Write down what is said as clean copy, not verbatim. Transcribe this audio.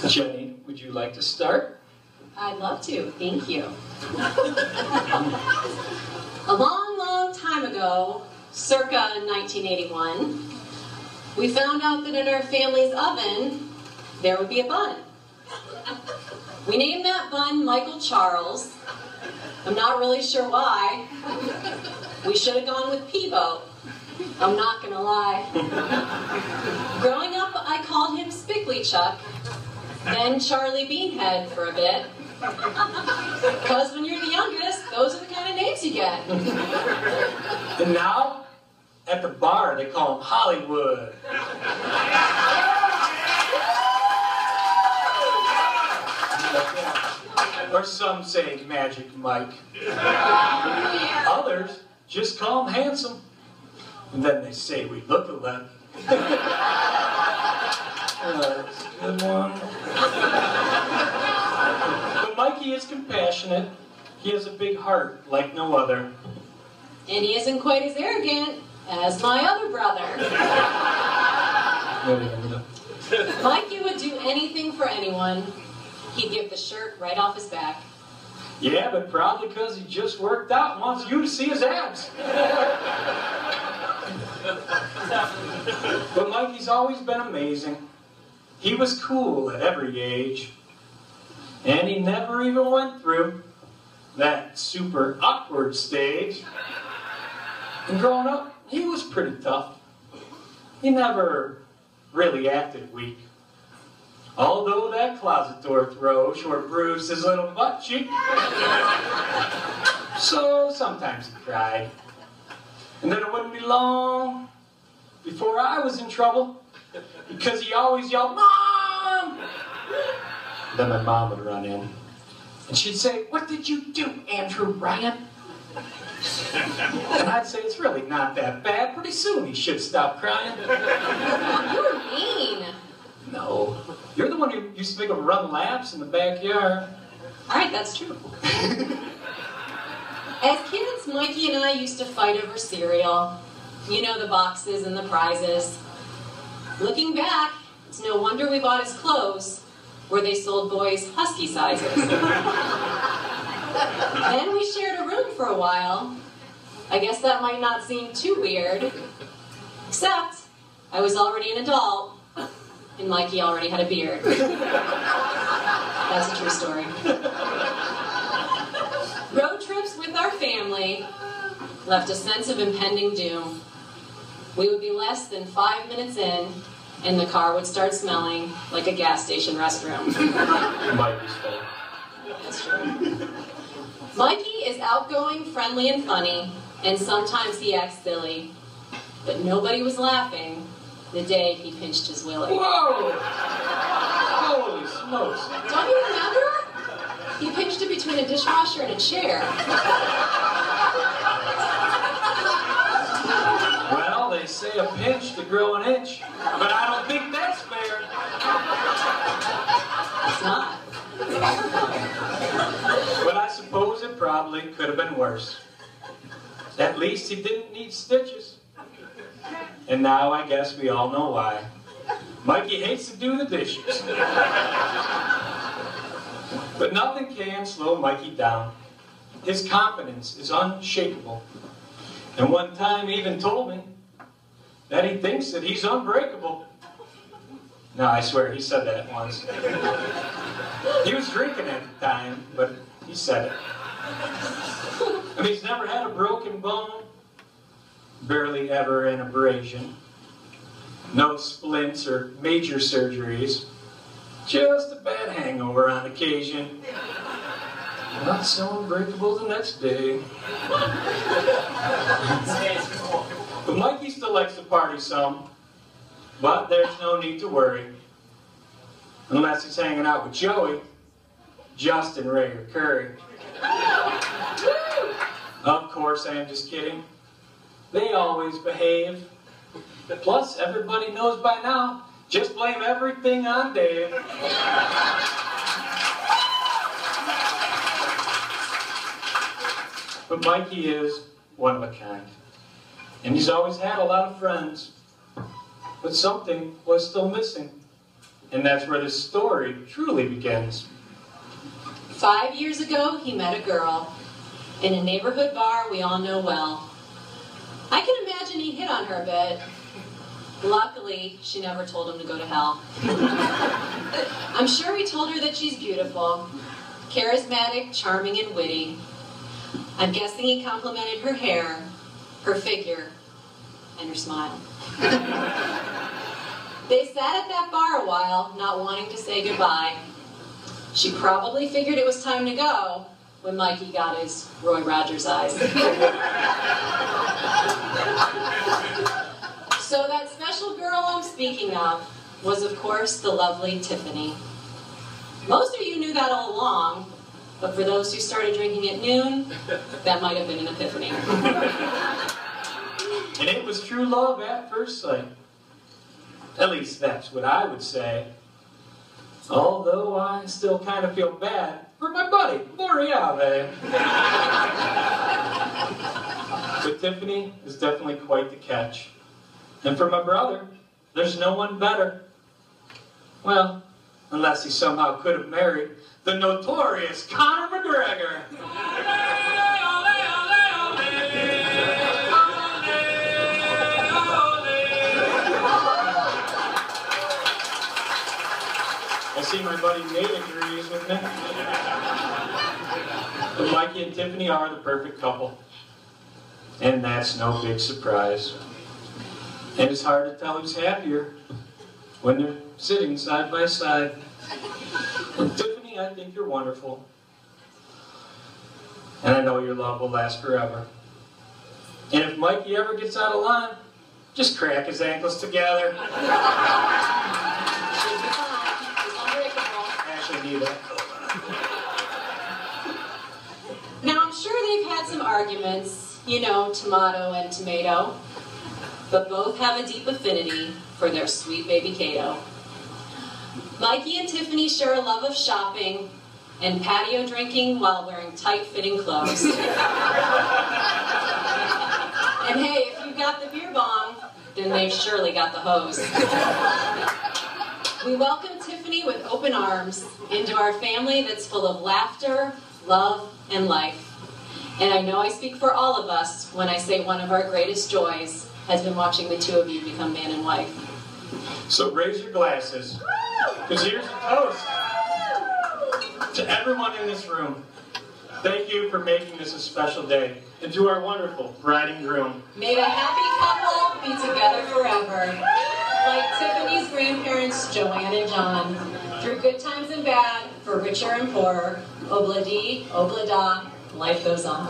Jenny, would you like to start? I'd love to, thank you. A long, long time ago, circa 1981, we found out that in our family's oven, there would be a bun. We named that bun Michael Charles. I'm not really sure why. We should have gone with Peebo. I'm not gonna lie. Growing up, I called him Spickly Chuck, then Charlie Beanhead for a bit. Because when you're the youngest, those are the kind of names you get. And now, at the bar, they call him Hollywood. Or some say Magic Mike. Others just call him Handsome. And then they say we look alike. That's a good one. But Mikey is compassionate. He has a big heart like no other. And he isn't quite as arrogant as my other brother. Mikey would do anything for anyone. He'd give the shirt right off his back. Yeah, but probably because he just worked out and wants you to see his abs. But Mikey's always been amazing. He was cool at every age. And he never even went through that super awkward stage. And growing up, he was pretty tough. He never really acted weak. Although that closet door throw sure bruised his little butt cheek. So sometimes he cried. And then it wouldn't be long before I was in trouble because he always yelled, "Mom!" Then my mom would run in and she'd say, "What did you do, Andrew Ryan?" And I'd say, "It's really not that bad. Pretty soon he should stop crying." You're mean. No. You're the one who used to make him run laps in the backyard. All right, that's true. As kids, Mikey and I used to fight over cereal. You know, the boxes and the prizes. Looking back, it's no wonder we bought his clothes, where they sold boys husky sizes. Then we shared a room for a while. I guess that might not seem too weird. Except, I was already an adult, and Mikey already had a beard. That's a true story. Road trips with our family left a sense of impending doom. We would be less than 5 minutes in, and the car would start smelling like a gas station restroom. Mikey's fault. That's true. Mikey is outgoing, friendly, and funny, and sometimes he acts silly. But nobody was laughing the day he pinched his willy. Whoa! Holy smokes. Don't you remember? He pinched it between a dishwasher and a chair. Well, they say a pinch to grow an inch, but I don't think that's fair. It's not. But I suppose it probably could have been worse. At least he didn't need stitches. And now I guess we all know why. Mikey hates to do the dishes. But nothing can slow Mikey down. His confidence is unshakable. And one time he even told me that he thinks that he's unbreakable. No, I swear, he said that once. He was drinking at the time, but he said it. And he's never had a broken bone, barely ever an abrasion, no splints or major surgeries, just a bad hangover on occasion. Not so unbreakable the next day. But Mikey still likes to party some, but there's no need to worry. Unless he's hanging out with Joey, Justin, Ray, or Curry. Of course, I am just kidding. They always behave. Plus, everybody knows by now, just blame everything on Dave. But Mikey is one of a kind. And he's always had a lot of friends. But something was still missing. And that's where the story truly begins. 5 years ago, he met a girl in a neighborhood bar we all know well. I can imagine he hit on her a bit. Luckily, she never told him to go to hell. I'm sure he told her that she's beautiful, charismatic, charming, and witty. I'm guessing he complimented her hair, her figure, and her smile. They sat at that bar a while, not wanting to say goodbye. She probably figured it was time to go when Mikey got his Roy Rogers eyes. So that special girl I'm speaking of was, of course, the lovely Tiffany. Most of you knew that all along, but for those who started drinking at noon, that might have been an epiphany. And it was true love at first sight. At least that's what I would say. Although I still kind of feel bad for my buddy, L'Oreal. But Tiffany is definitely quite the catch. And for my brother, there's no one better. Well, unless he somehow could have married the notorious Conor McGregor. I see my buddy Nate agrees with me. But Mikey and Tiffany are the perfect couple. And that's no big surprise. And it's hard to tell who's happier when they're sitting side by side. And Tiffany, I think you're wonderful. And I know your love will last forever. And if Mikey ever gets out of line, just crack his ankles together. Actually need that. Now, I'm sure they've had some arguments, you know, tomato and tomato, but both have a deep affinity for their sweet baby Kato. Mikey and Tiffany share a love of shopping and patio drinking while wearing tight-fitting clothes. And hey, if you've got the beer bong, then they've surely got the hose. We welcome Tiffany with open arms into our family that's full of laughter, love, and life. And I know I speak for all of us when I say one of our greatest joys has been watching the two of you become man and wife. So raise your glasses, because here's a toast to everyone in this room. Thank you for making this a special day, and to our wonderful bride and groom. May the happy couple be together forever, like Tiffany's grandparents, Joanne and John, through good times and bad, for richer and poorer, obla-dee, obla-da, life goes on.